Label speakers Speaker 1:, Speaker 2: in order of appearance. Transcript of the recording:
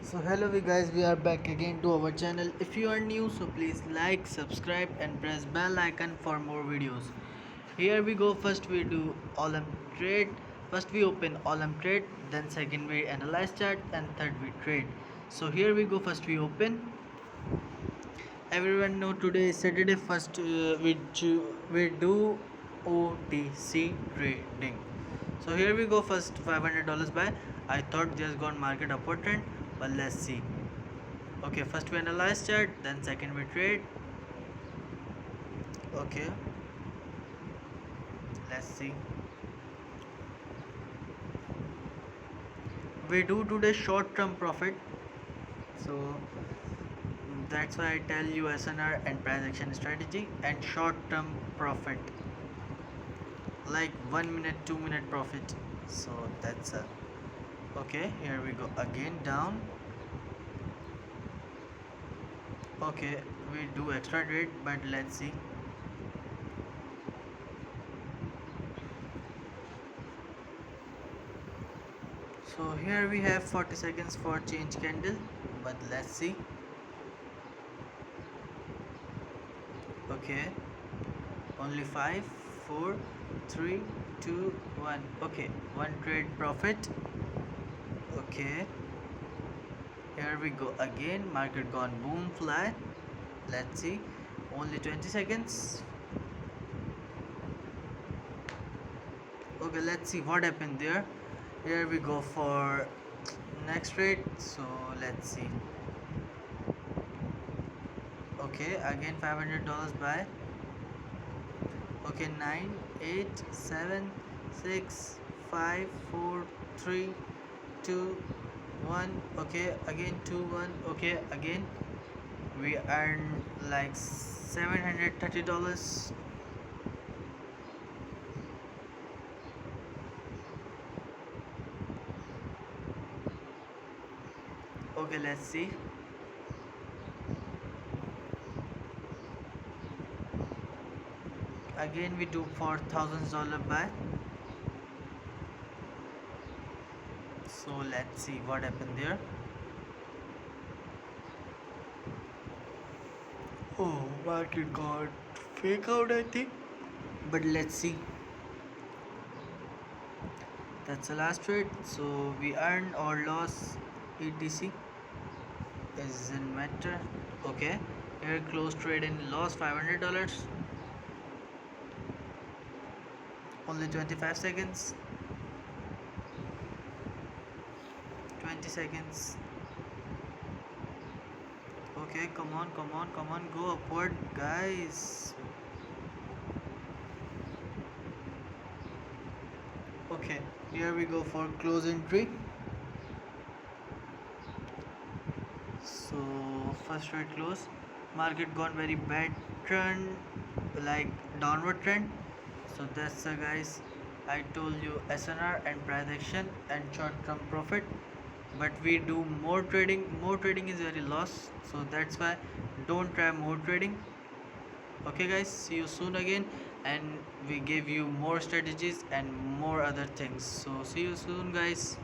Speaker 1: So hello we guys, we are back again to our channel. If you are new, so please like, subscribe and press bell icon for more videos. Here we go. First we do Olem trade. First we open Olem trade, then second we analyze chart, and third we trade. So here we go. First we open. Everyone know today is Saturday. First we do OTC trading. So here we go. First $500 buy. I thought there's gone market upward trend, but let's see. Okay, first we analyze chart, then second we trade. Okay, let's see. We do today short term profit, so that's why I tell you SNR and price action strategy and short term profit, like 1 minute 2 minute profit. So that's okay. Here we go again down. Okay, we do extra trade, but let's see. So here we have 40 seconds for change candle, but let's see. Okay, only 5 4 3 2 1. Okay, one trade profit. Okay, here we go again. Market gone boom flat. Let's see, only 20 seconds. Okay, let's see what happened there. Here we go for next trade. So let's see. Okay, again $500 buy. Okay, 9 8 7 6 5 4 3 2 1. Okay, again 2 1. Okay, again we earn like $730. Okay, let's see. Again we do $4,000 buy. So let's see what happened there. Oh, market got fake out, I think, but let's see. That's the last trade. So we earn or loss, etc, doesn't matter. Okay, here close trade and loss $500. Only 25 seconds. 20 seconds. Okay, come on, come on, come on, go upward, guys. Okay, here we go for close entry. So first trade close. Market gone very bad trend, like downward trend. So that's guys, I told you SNR and price action and short term profit, but we do more trading. More trading is very loss, so that's why don't try more trading. Okay guys, see you soon again, and we give you more strategies and more other things. So see you soon guys.